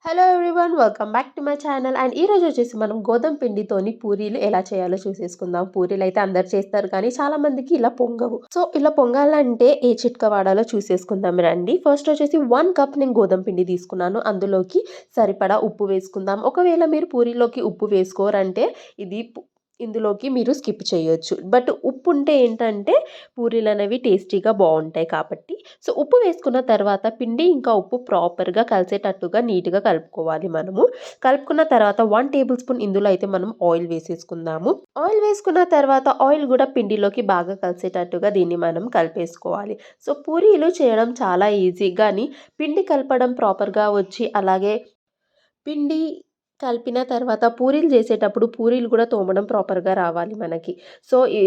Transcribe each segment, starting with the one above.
Hello everyone welcome back to my channel and ఈ రోజు వచ్చేసి మనం గోధుమ పిండితోని పూరీలు ఎలా చేయాలో చూసేసుకుందాం. పూరీలు అయితే అందరు చేస్తారు కానీ చాలా మందికి ఇలా పొంగవు. సో ఇలా పొంగాలంటే ఏ చిట్కా వాడాలో చూసేసుకుందాం రండి. ఫస్ట్ వచ్చేసి 1 కప్ నేను గోధుమ పిండి తీసుకున్నాను. అందులోకి సరిపడా ఉప్పు వేసుకుందాం. ఒకవేళ మీరు పూరీలోకి ఉప్పు వేసుకోరంటే ఇది ఇందులోకి మీరు స్కిప్ చేయొచ్చు. బట్ ఉప్పు ఉంటే ఏంటంటే పూరీలు అనేవి టేస్టీగా బాగుంటాయి కాబట్టి. సో ఉప్పు వేసుకున్న తర్వాత పిండి ఇంకా ఉప్పు ప్రాపర్గా కలిసేటట్టుగా నీట్గా కలుపుకోవాలి. మనము కలుపుకున్న తర్వాత 1 టేబుల్ స్పూన్ ఇందులో అయితే మనం ఆయిల్ వేసేసుకుందాము. ఆయిల్ వేసుకున్న తర్వాత ఆయిల్ కూడా పిండిలోకి బాగా కలిసేటట్టుగా దీన్ని మనం కలిపేసుకోవాలి. సో పూరీలు చేయడం చాలా ఈజీ కానీ పిండి కలపడం ప్రాపర్గా వచ్చి అలాగే పిండి కలిపిన తర్వాత పూరీలు చేసేటప్పుడు పూరీలు కూడా తోమడం ప్రాపర్గా రావాలి మనకి. సో ఈ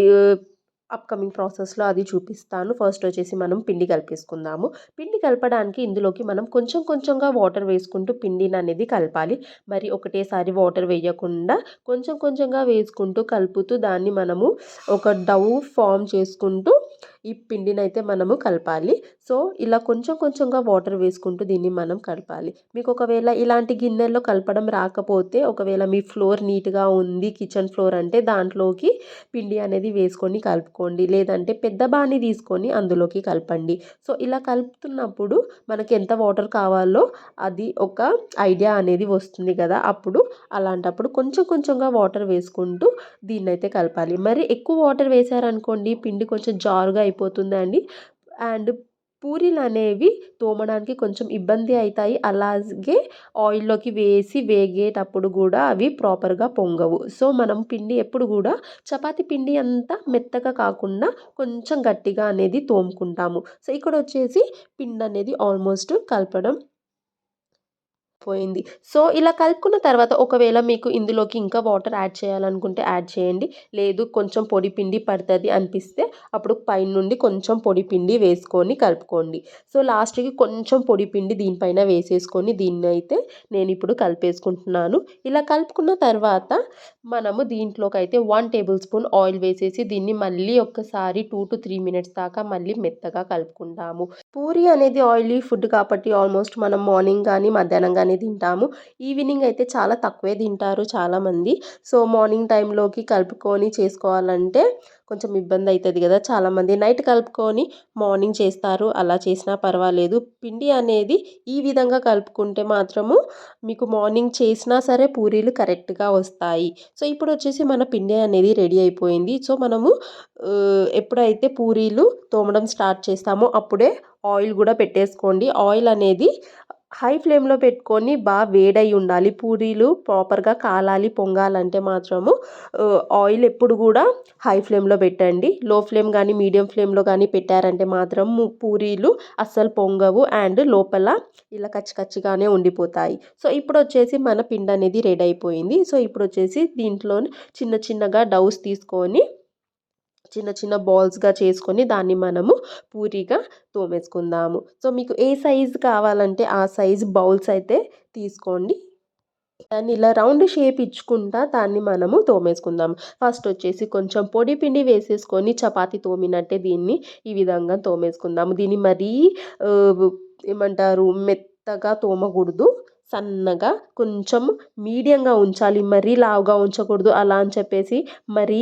అప్కమింగ్ ప్రాసెస్లో అది చూపిస్తాను. ఫస్ట్ వచ్చేసి మనం పిండి కలిపేసుకుందాము. పిండి కలపడానికి ఇందులోకి మనం కొంచెం కొంచెంగా వాటర్ వేసుకుంటూ పిండిని అనేది కలపాలి. మరి ఒకటేసారి వాటర్ వేయకుండా కొంచెం కొంచెంగా వేసుకుంటూ కలుపుతూ దాన్ని మనము ఒక డౌ ఫామ్ చేసుకుంటూ ఈ పిండినైతే మనము కలపాలి. సో ఇలా కొంచెం కొంచెంగా వాటర్ వేసుకుంటూ దీన్ని మనం కలపాలి. మీకు ఒకవేళ ఇలాంటి గిన్నెల్లో కలపడం రాకపోతే ఒకవేళ మీ ఫ్లోర్ నీట్గా ఉంది కిచెన్ ఫ్లోర్ అంటే దాంట్లోకి పిండి అనేది వేసుకొని కలుపుకోండి. లేదంటే పెద్ద బాణీ తీసుకొని అందులోకి కలపండి. సో ఇలా కలుపుతున్నప్పుడు మనకి ఎంత వాటర్ కావాలో అది ఒక ఐడియా అనేది వస్తుంది కదా. అప్పుడు అలాంటప్పుడు కొంచెం కొంచెంగా వాటర్ వేసుకుంటూ దీన్నైతే కలపాలి. మరి ఎక్కువ వాటర్ వేసారనుకోండి పిండి కొంచెం జారుగా అయిపోతుందండి. అండ్ పూరీలు అనేవి తోమడానికి కొంచెం ఇబ్బంది అవుతాయి. అలాగే ఆయిల్లోకి వేసి వేగేటప్పుడు కూడా అవి ప్రాపర్గా పొంగవు. సో మనం పిండి ఎప్పుడు కూడా చపాతీ పిండి అంతా మెత్తగా కాకుండా కొంచెం గట్టిగా అనేది తోముకుంటాము. సో ఇక్కడ వచ్చేసి పిండి అనేది ఆల్మోస్ట్ కలపడం పోయింది. సో ఇలా కలుపుకున్న తర్వాత ఒకవేళ మీకు ఇందులోకి ఇంకా వాటర్ యాడ్ చేయాలనుకుంటే యాడ్ చేయండి. లేదు కొంచెం పొడి పిండి పడుతుంది అనిపిస్తే అప్పుడు పైనుండి కొంచెం పొడి పిండి వేసుకొని కలుపుకోండి. సో లాస్ట్కి కొంచెం పొడి పిండి దీనిపైన వేసేసుకొని దీన్నైతే నేను ఇప్పుడు కలిపేసుకుంటున్నాను. ఇలా కలుపుకున్న తర్వాత మనము దీంట్లోకి అయితే 1 టేబుల్ స్పూన్ ఆయిల్ వేసేసి దీన్ని మళ్ళీ ఒక్కసారి 2 to 3 minutes దాకా మళ్ళీ మెత్తగా కలుపుకుంటాము. పూరి అనేది ఆయిలీ ఫుడ్ కాబట్టి ఆల్మోస్ట్ మనం మార్నింగ్ కానీ మధ్యాహ్నం కానీ తింటాము. ఈవినింగ్ అయితే చాలా తక్కువే తింటారు చాలామంది. సో మార్నింగ్ టైంలోకి కలుపుకొని చేసుకోవాలంటే కొంచెం ఇబ్బంది అవుతుంది కదా. చాలామంది నైట్ కలుపుకొని మార్నింగ్ చేస్తారు. అలా చేసినా పర్వాలేదు. పిండి అనేది ఈ విధంగా కలుపుకుంటే మాత్రము మీకు మార్నింగ్ చేసినా సరే పూరీలు కరెక్ట్గా వస్తాయి. సో ఇప్పుడు వచ్చేసి మన పిండి అనేది రెడీ అయిపోయింది. సో మనము ఎప్పుడైతే పూరీలు తోమడం స్టార్ట్ చేస్తామో అప్పుడే ఆయిల్ కూడా పెట్టేసుకోండి. ఆయిల్ అనేది హై ఫ్లేమ్లో పెట్టుకొని బాగా వేడై ఉండాలి. పూరీలు ప్రాపర్గా కాలాలి పొంగాలంటే మాత్రము ఆయిల్ ఎప్పుడు కూడా హై ఫ్లేమ్లో పెట్టండి. లో ఫ్లేమ్ కానీ మీడియం ఫ్లేమ్లో కానీ పెట్టారంటే మాత్రం పూరీలు అస్సలు పొంగవు అండ్ లోపల ఇలా కచ్చికచ్చిగానే ఉండిపోతాయి. సో ఇప్పుడు వచ్చేసి మన పిండి అనేది రెడీ అయిపోయింది. సో ఇప్పుడు వచ్చేసి దీంట్లో చిన్న చిన్నగా డౌస్ తీసుకొని చిన్న చిన్న బాల్స్గా చేసుకొని దాన్ని మనము పూరీగా తోమేసుకుందాము. సో మీకు ఏ సైజ్ కావాలంటే ఆ సైజ్ బౌల్స్ అయితే తీసుకోండి. దాన్ని ఇలా రౌండ్ షేప్ ఇచ్చుకుంటా దాన్ని మనము తోమేసుకుందాం. ఫస్ట్ వచ్చేసి కొంచెం పొడి పిండి వేసేసుకొని చపాతీ తోమినట్టే దీన్ని ఈ విధంగా తోమేసుకుందాము. దీన్ని మరీ ఏమంటారు మెత్తగా తోమకూడదు. సన్నగా కొంచెం మీడియంగా ఉంచాలి. మరీ లావుగా ఉంచకూడదు. అలా అని చెప్పేసి మరీ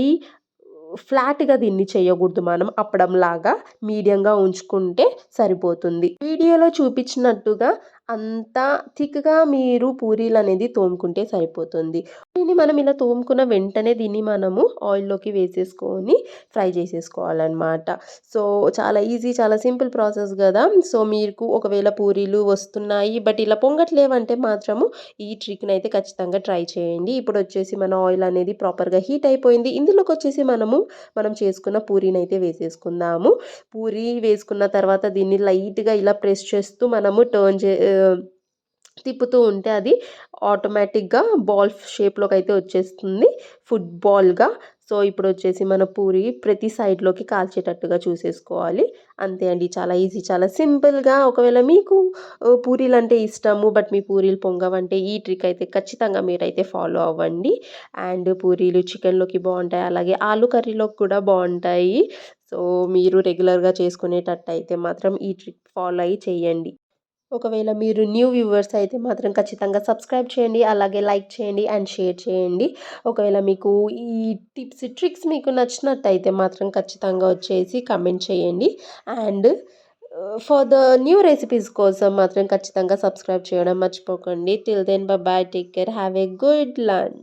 ఫ్లాట్గా దీన్ని చేయకూడదు. మనం అప్పడంలాగా మీడియంగా ఉంచుకుంటే సరిపోతుంది. వీడియోలో చూపించినట్టుగా అంత థిక్గా మీరు పూరీలు అనేది తోముకుంటే సరిపోతుంది. దీన్ని మనం ఇలా తోముకున్న వెంటనే దీన్ని మనము ఆయిల్లోకి వేసేసుకొని ఫ్రై చేసేసుకోవాలన్నమాట. సో చాలా ఈజీ చాలా సింపుల్ ప్రాసెస్ కదా. సో మీకు ఒకవేళ పూరీలు వస్తున్నాయి బట్ ఇలా పొంగట్లేవంటే మాత్రము ఈ ట్రిక్ని అయితే ఖచ్చితంగా ట్రై చేయండి. ఇప్పుడు వచ్చేసి మన ఆయిల్ అనేది ప్రాపర్గా హీట్ అయిపోయింది. ఇందులోకి వచ్చేసి మనం చేసుకున్న పూరీని అయితే వేసేసుకుందాము. పూరి వేసుకున్న తర్వాత దీన్ని లైట్గా ఇలా ప్రెస్ చేస్తూ మనము తిప్పుతూ ఉంటే అది ఆటోమేటిక్గా బాల్ షేప్లోకి అయితే వచ్చేస్తుంది ఫుట్బాల్గా. సో ఇప్పుడు వచ్చేసి మన పూరి ప్రతి సైడ్లోకి కాల్చేటట్టుగా చూసేసుకోవాలి. అంతే అండి, చాలా ఈజీ చాలా సింపుల్గా. ఒకవేళ మీకు పూరీలు అంటే ఇష్టము బట్ మీ పూరీలు పొంగవంటే ఈ ట్రిక్ అయితే ఖచ్చితంగా మీరైతే ఫాలో అవ్వండి. అండ్ పూరీలు చికెన్లోకి బాగుంటాయి, అలాగే ఆలు కర్రీలోకి కూడా బాగుంటాయి. సో మీరు రెగ్యులర్గా చేసుకునేటట్టు అయితే మాత్రం ఈ ట్రిక్ ఫాలో అయ్యి చేయండి. ఒకవేళ మీరు న్యూ వ్యూవర్స్ అయితే మాత్రం ఖచ్చితంగా సబ్స్క్రైబ్ చేయండి. అలాగే లైక్ చేయండి అండ్ షేర్ చేయండి. ఒకవేళ మీకు ఈ టిప్స్, ట్రిక్స్ మీకు నచ్చినట్టయితే మాత్రం ఖచ్చితంగా వచ్చేసి కమెంట్ చేయండి. And for the new recipes కోసం మాత్రం ఖచ్చితంగా సబ్స్క్రైబ్ చేయడం మర్చిపోకండి. Till then bye, take care, have a good lunch.